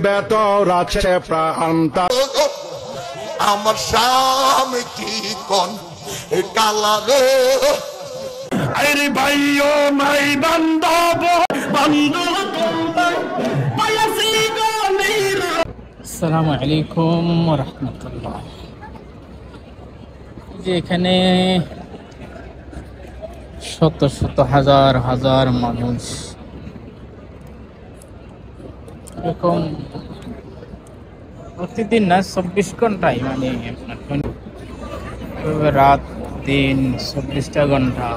বেতর আছে প্রাণটা আমার স্বামী কি কোন কালারে আরে ভাইও নাই বান্ধব আসসালামু আলাইকুম ওয়া রাহমাতুল্লাহ। যে এখানে শত শত হাজার হাজার মানুষ এরকম প্রতিদিন না 24 ঘন্টায় মানে রাত দিন 24টা ঘন্টা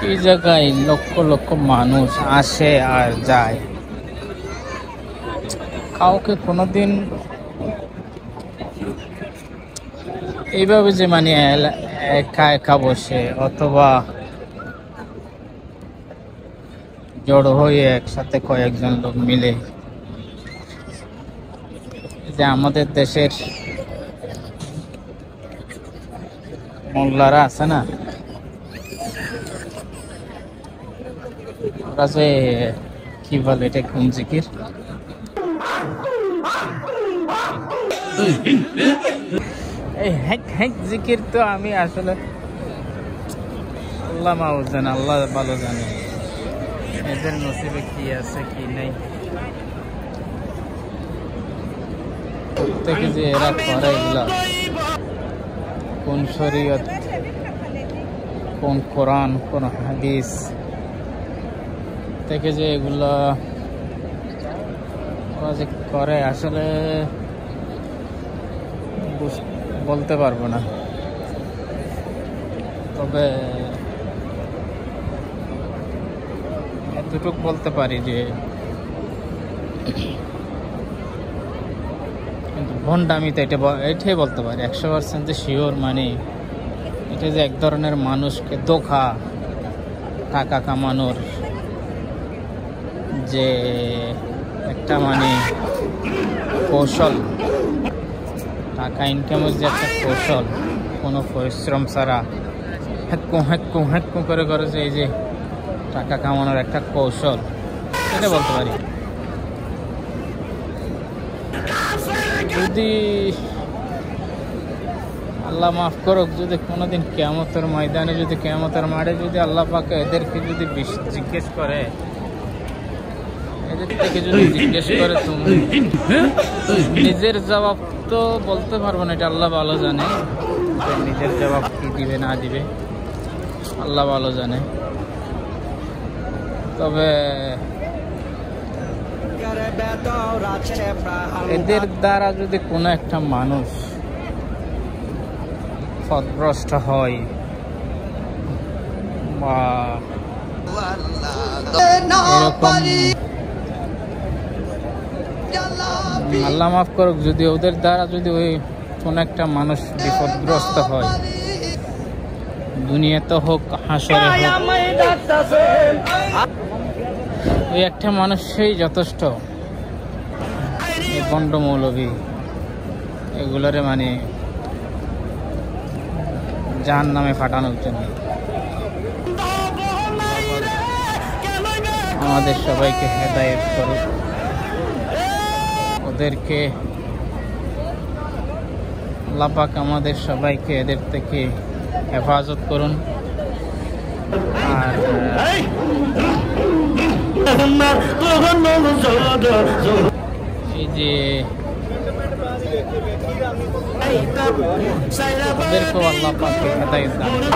এই জায়গায় লক্ষ লক্ষ মানুষ আসে আর যায়। কাউকে কোনোদিন এইভাবে যে মানে একা একা বসে অথবা জড়ো হয়ে একসাথে কয়েকজন লোক মিলে, যে আমাদের দেশের মোল্লারা আছে না, ওরা যে কি বলে এটা কোন জিকির, এই হ্যাক হ্যাক জিকির তো আমি আসলে আল্লাহ মাহফুজ জানে, আল্লাহ ভালো জানে এদের নসিবে কি আছে কি নেই। প্রত্যেকে যে এরা করে এগুলা কোন শরীয়ত, কোন কোরআন, কোন হাদিস থেকে যে এগুলা ওরা যে করে আসলে বলতে পারবো না। তবে এতটুকু বলতে পারি যে কিন্তু ভণ্ডামি তো এটাই বলতে পারি 100% যে শিওর, মানে এটা যে এক ধরনের মানুষকে ধোঁকা, টাকা কামানোর যে একটা মানে কৌশল, টাকা ইনকামের যে একটা কৌশল, কোনো পরিশ্রম ছাড়া হ্যাক্কু করে করে যে এই যে টাকা কামানোর একটা কৌশল, এটা বলতে পারি। যদি আল্লাহ মাফ করুক, যদি কোনোদিন কিয়ামতের ময়দানে, যদি কিয়ামতের মাঠে যদি আল্লাহ পাক এদেরকে যদি জিজ্ঞেস করে, এদের থেকে যদি জিজ্ঞেস করে, তুমি নিজের জবাব তো বলতে পারবো না, এটা আল্লাহ ভালো জানে। নিজের জবাব কি দিবে না দিবে আল্লাহ ভালো জানে। তবে এদের দ্বারা যদি কোনো একটা মানুষ পথভ্রষ্ট হয় বা এরকম, আল্লাহ মাফ করুক, যদি ওদের দ্বারা যদি ওই কোন একটা মানুষ বিপদগ্রস্ত হয়, দুনিয়াতে হোক হাসরে হোক, ওই একটা মানুষ সেই যথেষ্ট। এই বন্ড মৌলবী এগুলোরে মানে জাহান্নামে ফাটানোর জন্য আমাদের সবাইকে হেদায়েত করুক, ওদেরকে আল্লাহ পাক আমাদের সবাইকে এদের থেকে হেফাজত করুন। আর এই যে ওদেরকেও আল্লাহ পাক হেদায়েত দান করুন।